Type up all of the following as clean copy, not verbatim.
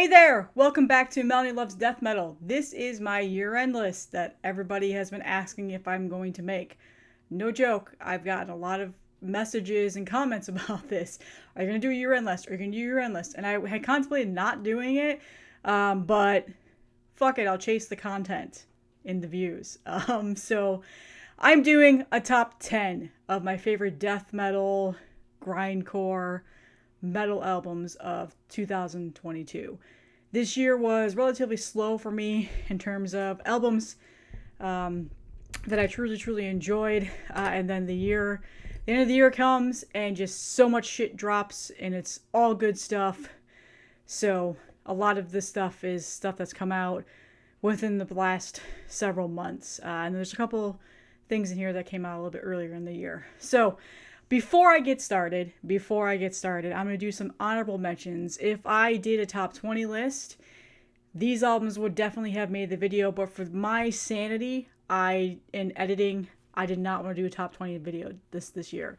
Hey there! Welcome back to Melanie Loves Death Metal. This is my year-end list that everybody has been asking if I'm going to make. No joke, I've gotten a lot of messages and comments about this. Are you going to do a year-end list? Are you going to do a year-end list? And I had contemplated not doing it, but fuck it, I'll chase the content in the views. So I'm doing a top 10 of my favorite death metal, grindcore, metal albums of 2022. This year was relatively slow for me in terms of albums that I truly enjoyed, and then the end of the year comes and just so much shit drops and it's all good stuff. So a lot of this stuff is stuff that's come out within the last several months, and there's a couple things in here that came out a little bit earlier in the year. So Before I get started, I'm going to do some honorable mentions. If I did a top 20 list, these albums would definitely have made the video, but for my sanity, in editing, I did not want to do a top 20 video this year.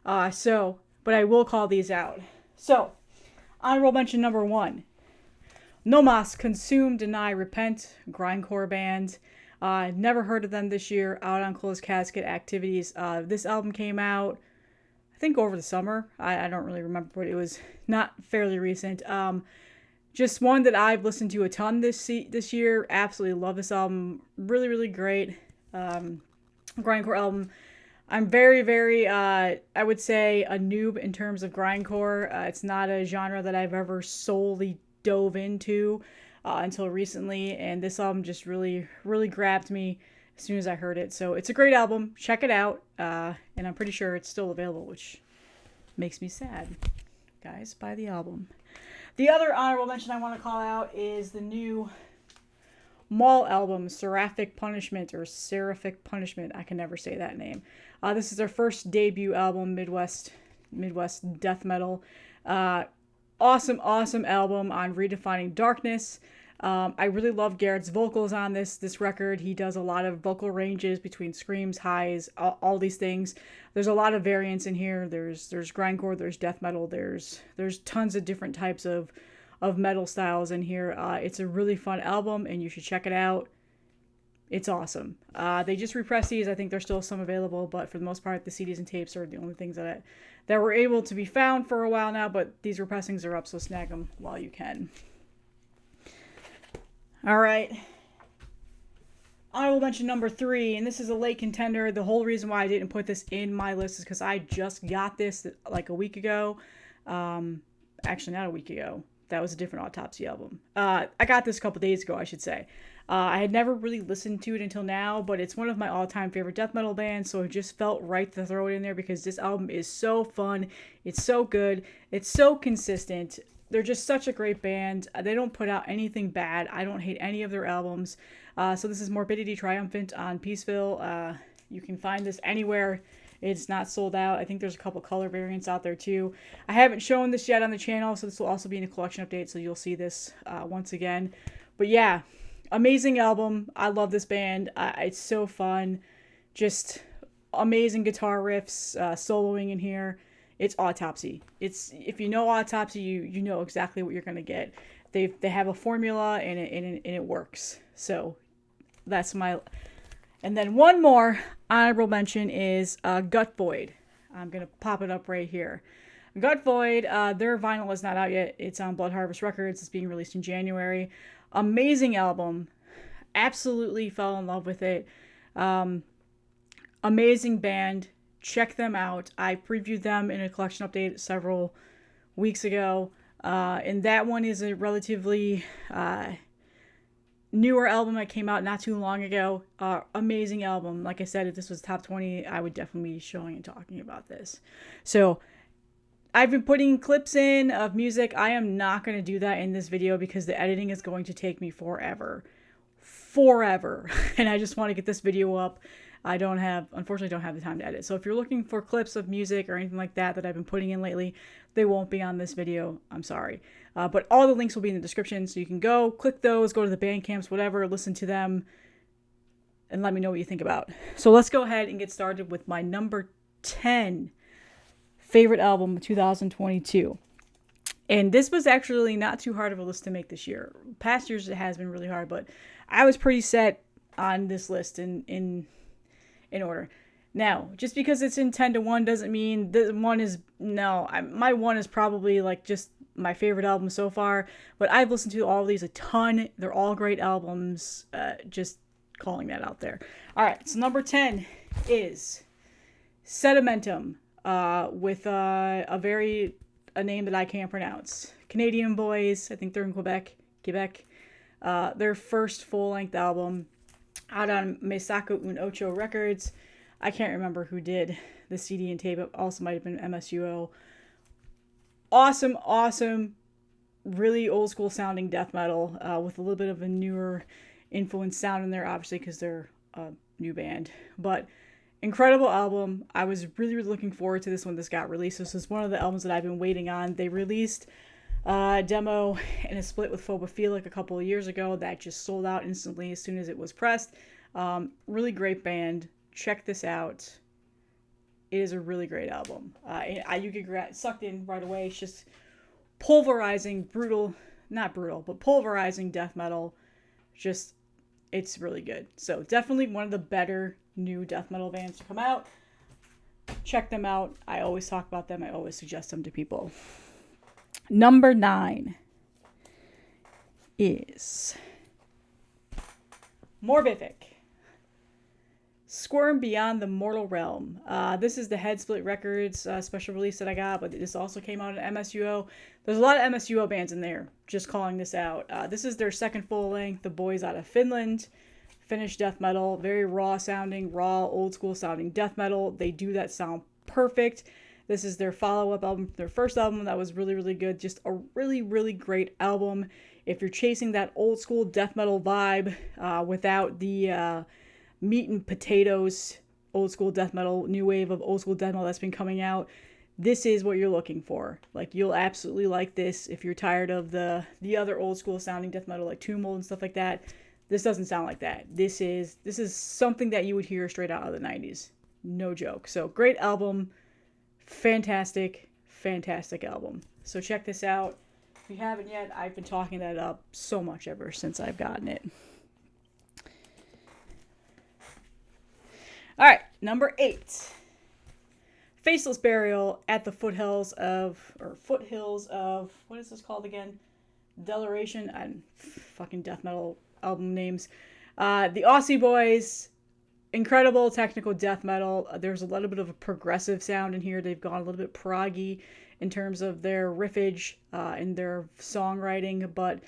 But I will call these out. So, honorable mention number 1. No Mas, Consume, Deny, Repent, grindcore band. Never heard of them this year, out on Closed Casket Activities. This album came out, I think, over the summer. I don't really remember, but it was not fairly recent. Just one that I've listened to a ton this year. Absolutely love this album. Really great grindcore album. I'm very, I would say, a noob in terms of grindcore. It's not a genre that I've ever solely dove into until recently, and this album just really grabbed me as soon as I heard it. So it's a great album. Check it out. And I'm pretty sure it's still available, which makes me sad. Guys, buy the album. The other honorable mention I want to call out is the new Maul album, Seraphic Punishment, or Seraphic Punishment. I can never say that name. This is their first debut album, Midwest death metal. Awesome album on redefining darkness. I really love Garrett's vocals on this record. He does a lot of vocal ranges between screams, highs, all these things. There's a lot of variants in here. There's grindcore, there's death metal, there's tons of different types of metal styles in here. It's a really fun album, and you should check it out. It's awesome. They just repressed these. I think there's still some available, but for the most part, the CDs and tapes are the only things that were able to be found for a while now, but these repressings are up, so snag them while you can. All right. Honorable mention number 3, and this is a late contender. The whole reason why I didn't put this in my list is because I just got this like a week ago. Actually, not a week ago. That was a different Autopsy album. I got this a couple days ago, I should say. I had never really listened to it until now, but it's one of my all-time favorite death metal bands, so it just felt right to throw it in there because this album is so fun. It's so good. It's so consistent. They're just such a great band. They don't put out anything bad. I don't hate any of their albums. So this is Morbidity Triumphant on Peaceville. You can find this anywhere. It's not sold out. I think there's a couple color variants out there too. I haven't shown this yet on the channel, so this will also be in a collection update, so you'll see this once again. But yeah, amazing album. I love this band. It's so fun. Just amazing guitar riffs, soloing in here. It's Autopsy. If you know Autopsy, you know exactly what you're gonna get. They have a formula and it works. So that's my. And then one more honorable mention is Gutvoid. I'm gonna pop it up right here. Gutvoid, their vinyl is not out yet. It's on Blood Harvest Records. It's being released in January. Amazing album. Absolutely fell in love with it. Amazing band. Check them out. I previewed them in a collection update several weeks ago. And that one is a relatively newer album that came out not too long ago. Amazing album. Like I said, if this was top 20, I would definitely be showing and talking about this. So I've been putting clips in of music. I am not going to do that in this video because the editing is going to take me forever. And I just want to get this video up. Unfortunately don't have the time to edit. So if you're looking for clips of music or anything like that I've been putting in lately, they won't be on this video. I'm sorry. But all the links will be in the description, so you can go, click those, go to the band camps, whatever, listen to them, and let me know what you think about. So let's go ahead and get started with my number 10 favorite album of 2022. And this was actually not too hard of a list to make this year. Past years it has been really hard, but I was pretty set on this list in order. Now, just because it's in 10 to 1 doesn't mean the one is, no, my one is probably like just my favorite album so far, but I've listened to all of these a ton. They're all great albums. Just calling that out there. All right, so number 10 is Sedimentum, with a name that I can't pronounce. Canadian boys, I think they're in Quebec. Their first full-length album out on Mesaco Un Ocho Records. I can't remember who did the CD and tape. It also might have been MSUO. Awesome, really old school sounding death metal, with a little bit of a newer influence sound in there, obviously, because they're a new band. But incredible album. I was really looking forward to this when this got released. This is one of the albums that I've been waiting on. They released a demo and a split with Phobophilic a couple of years ago that just sold out instantly as soon as it was pressed. Really great band. Check this out. It is a really great album. You get sucked in right away. It's just pulverizing, pulverizing death metal. Just, it's really good. So definitely one of the better new death metal bands to come out. Check them out. I always talk about them. I always suggest them to people. Number 9 is Morbific. Squirm Beyond the Mortal Realm. This is the Head Split Records special release that I got, but this also came out in MSUO. There's a lot of MSUO bands in there, just calling this out. This is their second full length, The Boys Out of Finland. Finnish death metal, very raw, old school sounding death metal. They do that sound perfect. This is their follow-up album, their first album that was really good. Just a really great album. If you're chasing that old school death metal vibe without the meat and potatoes old school death metal, new wave of old school death metal that's been coming out, this is what you're looking for. Like, you'll absolutely like this. If you're tired of the other old school sounding death metal like Tomb Mold and stuff like that, this doesn't sound like that. This is something that you would hear straight out of the 90s. No joke. So great album. Fantastic album. So check this out. If you haven't yet, I've been talking that up so much ever since I've gotten it. All right, number 8. Faceless Burial at the foothills of, what is this called again? Deleration and fucking death metal album names. The Aussie boys, incredible technical death metal. There's a little bit of a progressive sound in here. They've gone a little bit proggy in terms of their riffage and their songwriting, but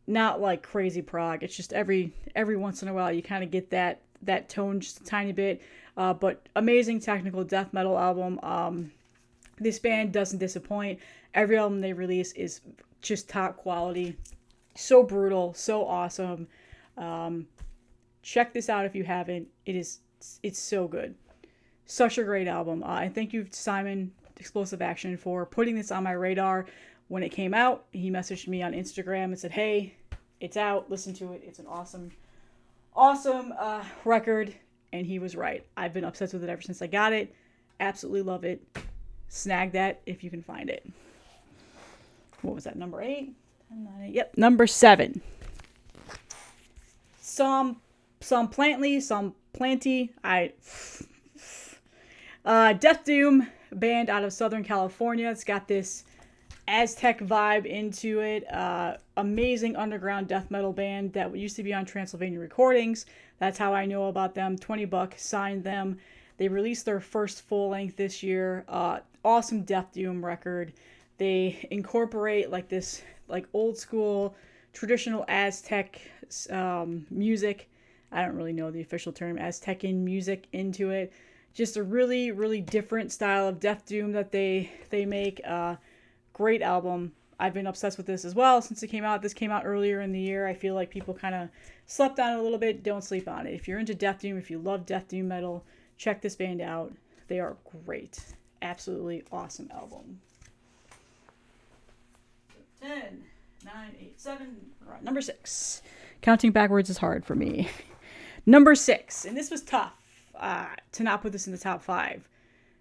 not like crazy prog. It's just every once in a while you kind of get that tone just a tiny bit, but amazing technical death metal album. This band doesn't disappoint. Every album they release is just top quality, so brutal, so awesome. Check this out if you haven't. It's so good, such a great album. And thank you, Simon Explosive Action, for putting this on my radar when it came out. He messaged me on Instagram and said, hey, it's out, listen to it, it's an awesome record, and he was right. I've been obsessed with it ever since I got it. Absolutely love it. Snag that if you can find it. What was that, number 8? Yep, number 7. Tzompantli. Death Doom band out of Southern California. It's got this Aztec vibe into it. Amazing underground death metal band that used to be on Transylvania Recordings. That's how I know about them. $20, signed them. They released their first full length this year. Awesome Death Doom record. They incorporate like this old school traditional Aztec music. I don't really know the official term, Aztecian music, into it. Just a really different style of Death Doom that they make. Great album. I've been obsessed with this as well since it came out. This came out earlier in the year. I feel like people kind of slept on it a little bit. Don't sleep on it. If you're into Death Doom, if you love Death Doom metal, check this band out. They are great. Absolutely awesome album. 10, 9, 8, 7. We're on number 6. Counting backwards is hard for me. Number 6. And this was tough to not put this in the top 5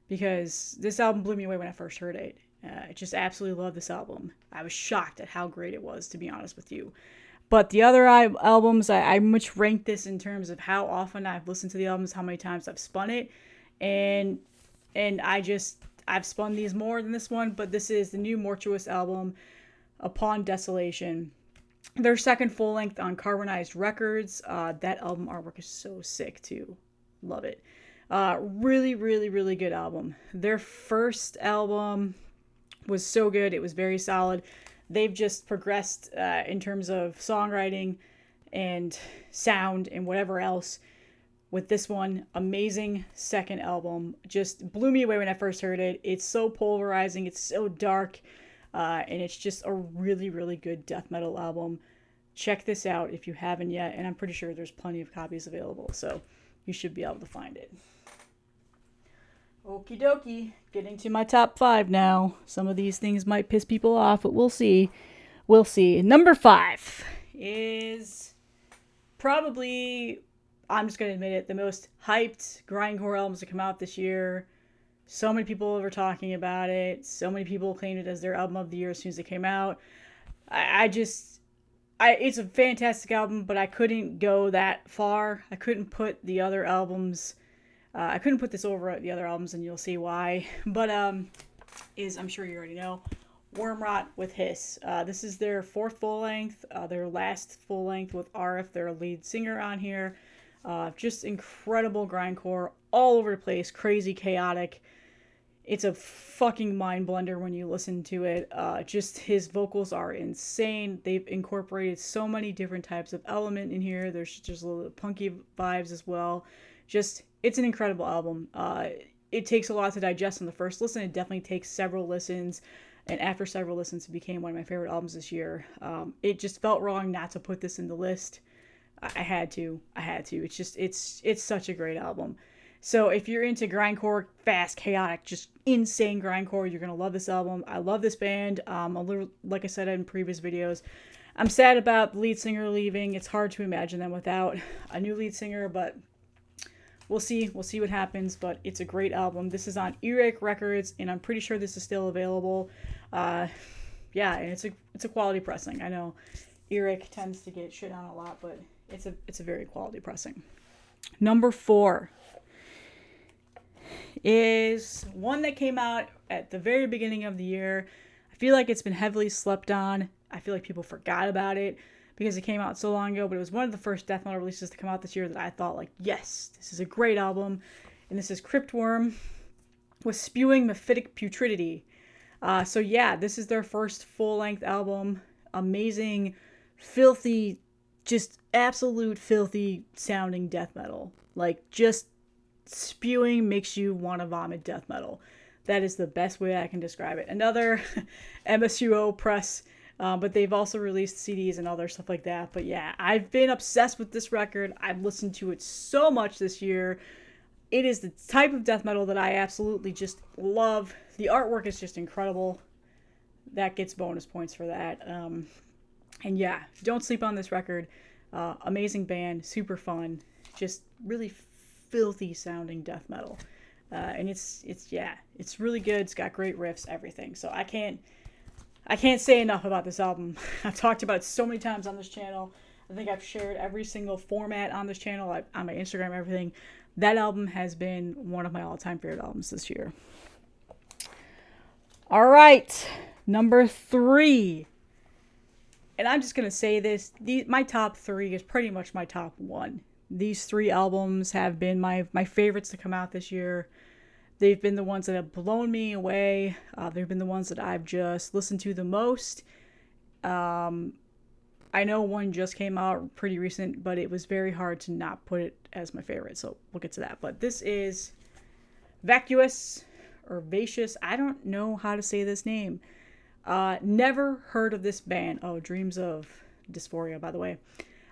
because this album blew me away when I first heard it. I just absolutely love this album. I was shocked at how great it was, to be honest with you. But the other albums, I much rank this in terms of how often I've listened to the albums, how many times I've spun it, and I've spun these more than this one. But this is the new Mortuous album, Upon Desolation. Their second full length on Carbonized Records. That album artwork is so sick too. Love it. Really, really, really good album. Their first album was so good. It was very solid. They've just progressed in terms of songwriting and sound and whatever else with this one. Amazing second album. Just blew me away when I first heard it. It's so polarizing. It's so dark. And it's just a really, really good death metal album. Check this out if you haven't yet. And I'm pretty sure there's plenty of copies available. So you should be able to find it. Okie dokie, getting to my top 5 now. Some of these things might piss people off, but we'll see. We'll see. Number 5 is probably, I'm just going to admit it, the most hyped grindcore albums to come out this year. So many people were talking about it. So many people claimed it as their album of the year as soon as it came out. It's a fantastic album, but I couldn't go that far. I couldn't put the other albums... I couldn't put this over the other albums, and you'll see why. But I'm sure you already know, Wormrot with Hiss. This is their fourth full length, their last full length with RF, their lead singer, on here. Just incredible grindcore, all over the place, crazy, chaotic. It's a fucking mind blender when you listen to it. Just his vocals are insane. They've incorporated so many different types of element in here. There's just a little punky vibes as well. It's an incredible album. It takes a lot to digest on the first listen. It definitely takes several listens. And after several listens, it became one of my favorite albums this year. It just felt wrong not to put this in the list. I had to. It's such a great album. So if you're into grindcore, fast, chaotic, just insane grindcore, you're going to love this album. I love this band. Like I said in previous videos, I'm sad about the lead singer leaving. It's hard to imagine them without a new lead singer, but we'll see. We'll see what happens, but it's a great album. This is on Earache Records, and I'm pretty sure this is still available. And it's a quality pressing. I know Earache tends to get shit on a lot, but it's a very quality pressing. Number 4 is one that came out at the very beginning of the year. I feel like it's been heavily slept on. I feel like people forgot about it because it came out so long ago, but it was one of the first death metal releases to come out this year that I thought, like, yes, this is a great album. And this is Cryptworm with Spewing Mephitic Putridity. This is their first full-length album. Amazing, filthy, just absolute filthy sounding death metal. Like, just spewing makes you want to vomit death metal. That is the best way I can describe it. Another MSUO press, but they've also released CDs and other stuff like that. But yeah, I've been obsessed with this record. I've listened to it so much this year. It is the type of death metal that I absolutely just love. The artwork is just incredible. That gets bonus points for that. And yeah, don't sleep on this record. Amazing band, super fun, just really filthy sounding death metal. And it's really good. It's got great riffs, everything. So I can't say enough about this album. I've talked about it so many times on this channel. I think I've shared every single format on this channel, on my Instagram, everything. That album has been one of my all-time favorite albums this year. All right, number 3. And I'm just going to say this. My top 3 is pretty much my top 1. These 3 albums have been my favorites to come out this year. They've been the ones that have blown me away. They've been the ones that I've just listened to the most. I know one just came out pretty recent, but it was very hard to not put it as my favorite. So we'll get to that. But this is Vacuous or Vacuous. I don't know how to say this name. Never heard of this band. Oh, Dreams of Dysphoria, by the way.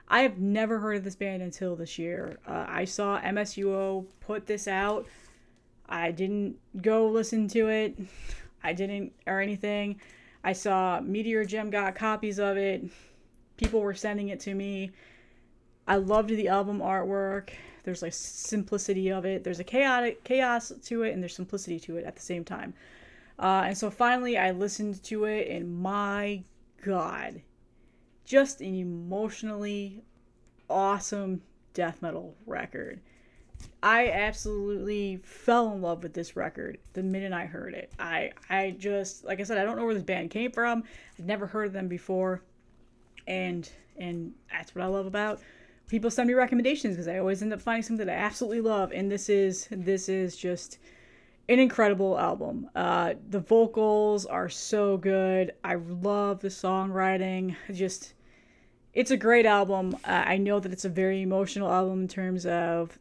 I have never heard of this band until this year. I saw MSUO put this out. I didn't go listen to it. Or anything. I saw Meteor Gem got copies of it. People were sending it to me. I loved the album artwork. There's like simplicity of it. There's a chaos to it, and there's simplicity to it at the same time. And so finally I listened to it, and my God, just an emotionally awesome death metal record. I absolutely fell in love with this record the minute I heard it. I just, like I said, I don't know where this band came from. I'd never heard of them before. And that's what I love about people send me recommendations, because I always end up finding something that I absolutely love. And this is just an incredible album. The vocals are so good. I love the songwriting. Just, it's a great album. I know that it's a very emotional album in terms of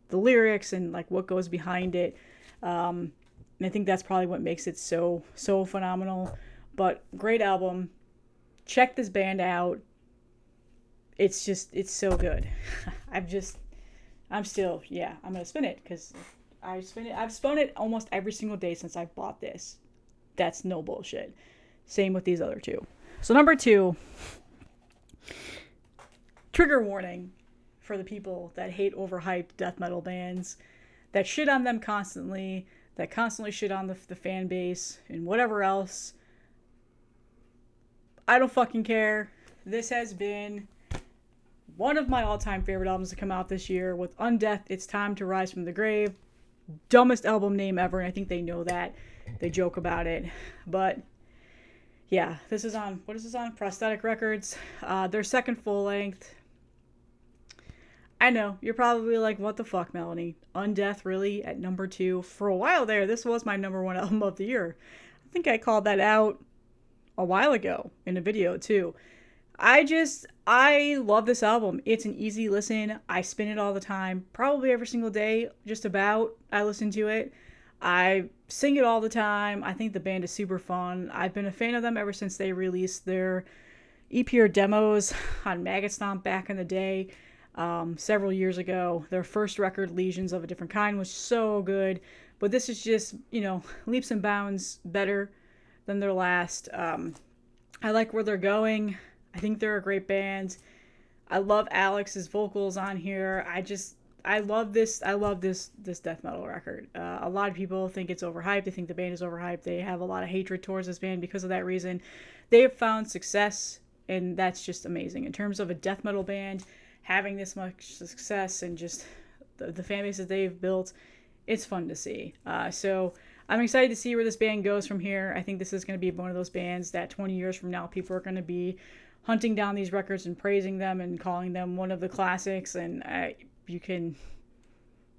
the lyrics and like what goes behind it. And I think that's probably what makes it so phenomenal. But great album. Check this band out. It's so good. I'm gonna spin it, because I've spun it almost every single day since I bought this. That's no bullshit. Same with these other two. So number 2, trigger warning for the people that hate overhyped death metal bands, that shit on them constantly, that constantly shit on the fan base and whatever else. I don't fucking care. This has been one of my all-time favorite albums to come out this year, with Undeath, It's Time to Rise from the Grave. Dumbest album name ever, and I think they know that. They joke about it. But yeah, this is on, what is this on? Prosthetic Records. Their second full length. I know, you're probably like, what the fuck, Melanie? Undeath, really? At number 2? For a while there, this was my number 1 album of the year. I think I called that out a while ago in a video, too. I love this album. It's an easy listen. I spin it all the time. Probably every single day, just about, I listen to it. I sing it all the time. I think the band is super fun. I've been a fan of them ever since they released their EP or demos on Maggot Stomp back in the day. Several years ago. Their first record, Legions of a Different Kind, was so good, but this is just, leaps and bounds better than their last. I like where they're going. I think they're a great band. I love Alex's vocals on here. I love this death metal record. A lot of people think it's overhyped. They think the band is overhyped. They have a lot of hatred towards this band because of that reason. They have found success, and that's just amazing. In terms of a death metal band having this much success, and just the fan base that they've built, it's fun to see. So I'm excited to see where this band goes from here. I think this is going to be one of those bands that 20 years from now, people are going to be hunting down these records and praising them and calling them one of the classics. And you can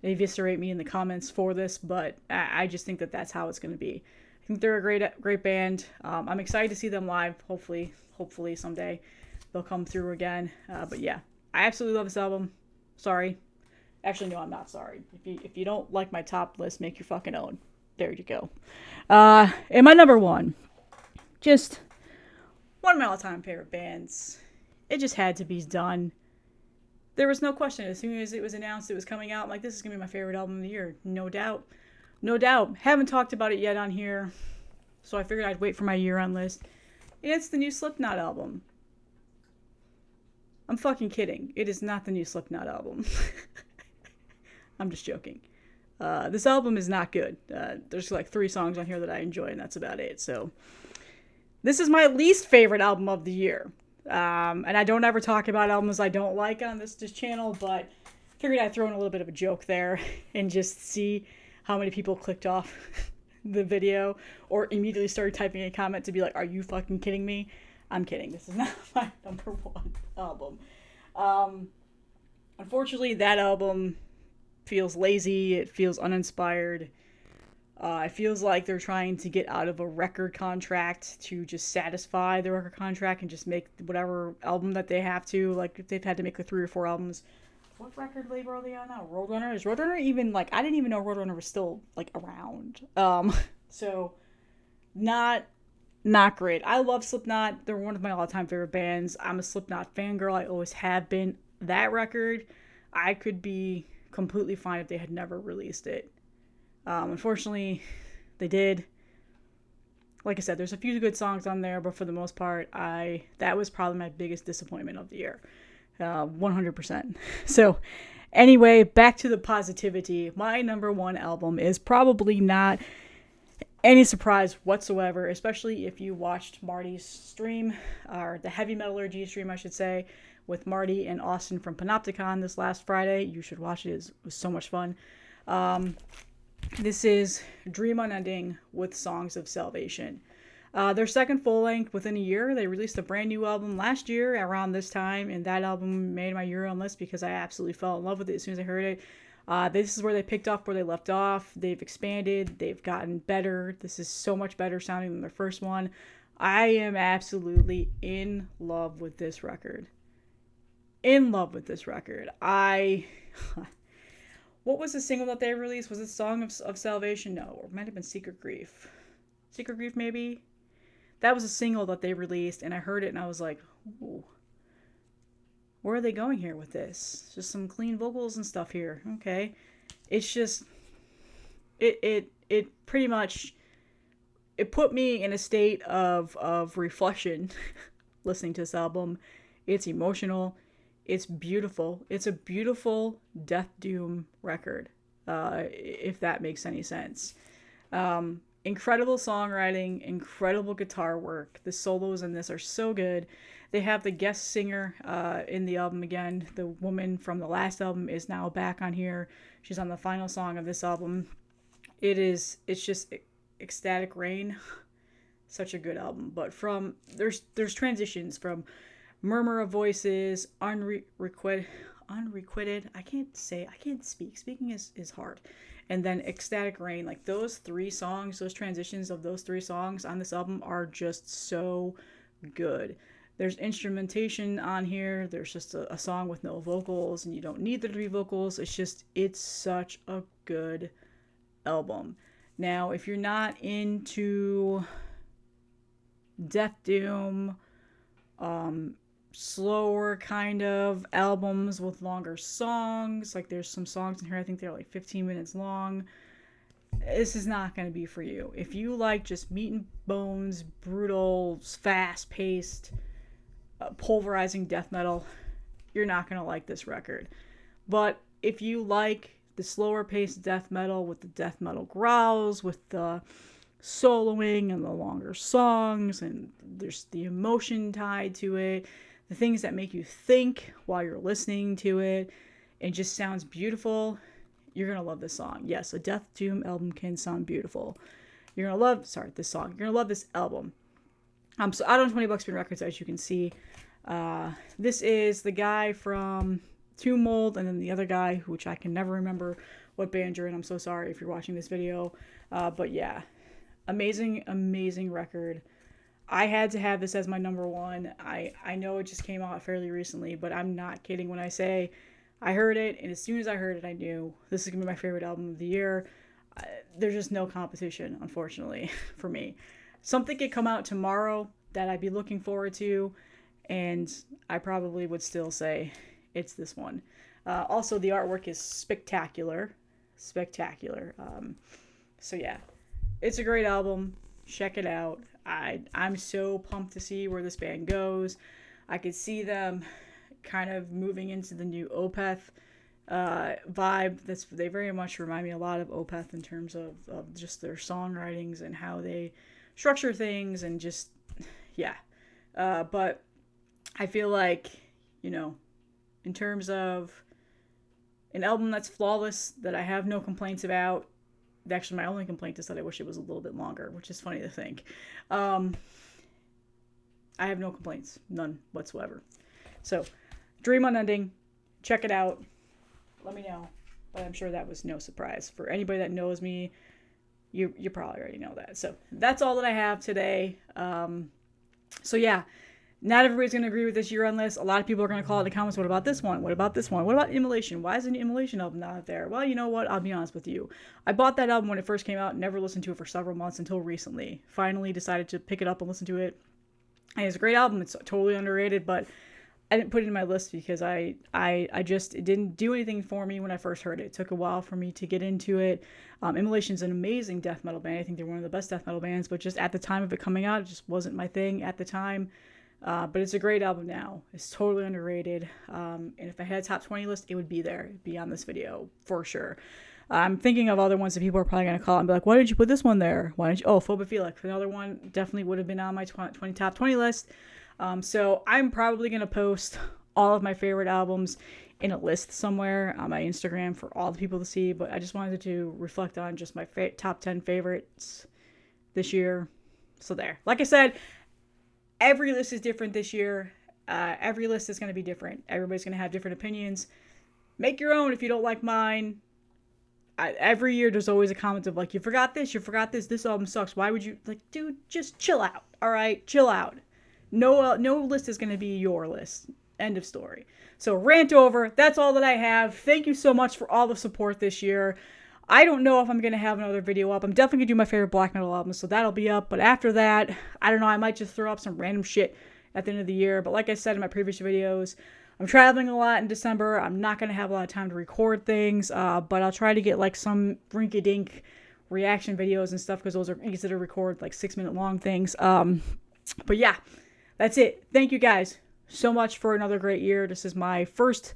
eviscerate me in the comments for this, but I just think that that's how it's going to be. I think they're a great band. I'm excited to see them live. Hopefully someday they'll come through again. But yeah, I absolutely love this album. Sorry. Actually, no, I'm not sorry. If you don't like my top list, make your fucking own. There you go. And my number 1, just one of my all-time favorite bands. It just had to be done. There was no question. As soon as it was announced it was coming out, I'm like, this is going to be my favorite album of the year. No doubt. Haven't talked about it yet on here, so I figured I'd wait for my year-end list. And it's the new Slipknot album. I'm fucking kidding. It is not the new Slipknot album. I'm just joking. This album is not good. There's like 3 songs on here that I enjoy, and that's about it. So this is my least favorite album of the year. And I don't ever talk about albums I don't like on this channel, but figured I'd throw in a little bit of a joke there and just see how many people clicked off the video or immediately started typing a comment to be like, are you fucking kidding me? I'm kidding. This is not my number 1 album. Unfortunately, that album feels lazy. It feels uninspired. It feels like they're trying to get out of a record contract to just satisfy the record contract and just make whatever album that they have to. Like, if they've had to make 3 or 4 albums. What record label are they on now? Roadrunner? Is Roadrunner even, like, I didn't even know Roadrunner was still, like, around. So, not great. I love Slipknot. They're one of my all-time favorite bands. I'm a Slipknot fangirl. I always have been. That record, I could be completely fine if they had never released it. Unfortunately, they did. Like I said, there's a few good songs on there, but for the most part, that was probably my biggest disappointment of the year. 100%. So, anyway, back to the positivity. My number 1 album is probably not any surprise whatsoever, especially if you watched Marty's stream, or the Heavy Metallurgy stream, I should say, with Marty and Austin from Panopticon this last Friday. You should watch it. It was so much fun. This is Dream Unending with Songs of Salvation. Their second full length within a year. They released a brand new album last year around this time, and that album made my year-end list because I absolutely fell in love with it as soon as I heard it. This is where they picked up where they left off. They've expanded. They've gotten better. This is so much better sounding than their first one. I am absolutely in love with this record. In love with this record. What was the single that they released? Was it Song of Salvation? No. Or it might have been Secret Grief. Secret Grief, maybe? That was a single that they released, and I heard it, and I was like, ooh. Where are they going here with this? Just some clean vocals and stuff here. Okay. It's just, it pretty much, it put me in a state of reflection listening to this album. It's emotional. It's beautiful. It's a beautiful death doom record, if that makes any sense. Incredible songwriting, incredible guitar work. The solos in this are so good. They have the guest singer in the album again. The woman from the last album is now back on here. She's on the final song of this album. It's just Ecstatic Rain. Such a good album. But there's transitions from Murmur of Voices, Unrequited. I can't speak. Speaking is hard. And then Ecstatic Rain. Like those three songs, those transitions of those three songs on this album are just so good. There's instrumentation on here. There's just a song with no vocals, and you don't need there to be vocals. It's such a good album. Now, if you're not into death doom, slower kind of albums with longer songs, like there's some songs in here, I think they're like 15 minutes long, this is not going to be for you. If you like just meat and bones, brutal, fast-paced, pulverizing death metal, you're not going to like this record. But if you like the slower paced death metal with the death metal growls, with the soloing and the longer songs, and there's the emotion tied to it, the things that make you think while you're listening to it, it just sounds beautiful, you're going to love this song. Yes, a death doom album can sound beautiful. You're going to love, this song. You're going to love this album. So out on 20 Bucks Spin Records, as you can see. This is the guy from Tomb Mold, and then the other guy, which I can never remember what band you're in. I'm so sorry if you're watching this video. But yeah, amazing record. I had to have this as my number one. I know it just came out fairly recently, but I'm not kidding when I say I heard it, and as soon as I heard it, I knew this is going to be my favorite album of the year. There's just no competition, unfortunately, for me. Something could come out tomorrow that I'd be looking forward to, and I probably would still say it's this one. Also, the artwork is spectacular. So yeah, it's a great album. Check it out. I'm so pumped to see where this band goes. I could see them kind of moving into the new Opeth vibe. They very much remind me a lot of Opeth in terms of just their songwritings and how they structure things, and just, yeah. But I feel like, in terms of an album that's flawless, that I have no complaints about, actually my only complaint is that I wish it was a little bit longer, which is funny to think. I have no complaints, none whatsoever. So, Dream Unending, check it out, let me know, but I'm sure that was no surprise. For anybody that knows me, you probably already know that. So that's all that I have today. So yeah, not everybody's going to agree with this year-end list. A lot of people are going to call it in the comments, what about this one? What about this one? What about Immolation? Why is an Immolation album not out there? Well, you know what? I'll be honest with you. I bought that album when it first came out, never listened to it for several months until recently. Finally decided to pick it up and listen to it. And it's a great album. It's totally underrated, but I didn't put it in my list because it didn't do anything for me when I first heard it. It took a while for me to get into it. Immolation's an amazing death metal band. I think they're one of the best death metal bands, but just at the time of it coming out, it just wasn't my thing at the time. But it's a great album now. It's totally underrated. And if I had a top 20 list, it would be there. It'd be on this video for sure. I'm thinking of other ones that people are probably going to call and be like, why didn't you put this one there? Why didn't you? Oh, Phobophilic, another one definitely would have been on my 20 top 20 list. So I'm probably going to post all of my favorite albums in a list somewhere on my Instagram for all the people to see. But I just wanted to reflect on just my top 10 favorites this year. So there. Like I said, every list is different this year. Every list is going to be different. Everybody's going to have different opinions. Make your own if you don't like mine. Every year there's always a comment of like, you forgot this, this album sucks. Why would you, like, dude, just chill out. All right, chill out. No list is going to be your list. End of story. So rant over. That's all that I have. Thank you so much for all the support this year. I don't know if I'm going to have another video up. I'm definitely going to do my favorite black metal albums, so that'll be up. But after that, I don't know, I might just throw up some random shit at the end of the year. But like I said in my previous videos, I'm traveling a lot in December. I'm not going to have a lot of time to record things, but I'll try to get like some rinky-dink reaction videos and stuff because those are easy to record, like 6-minute long things. But yeah, that's it. Thank you guys so much for another great year. This is my first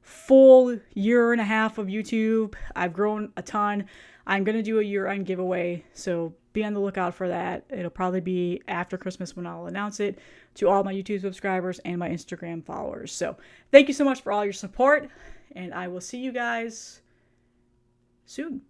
full year and a half of YouTube. I've grown a ton. I'm going to do a year-end giveaway, so be on the lookout for that. It'll probably be after Christmas when I'll announce it to all my YouTube subscribers and my Instagram followers. So thank you so much for all your support, and I will see you guys soon.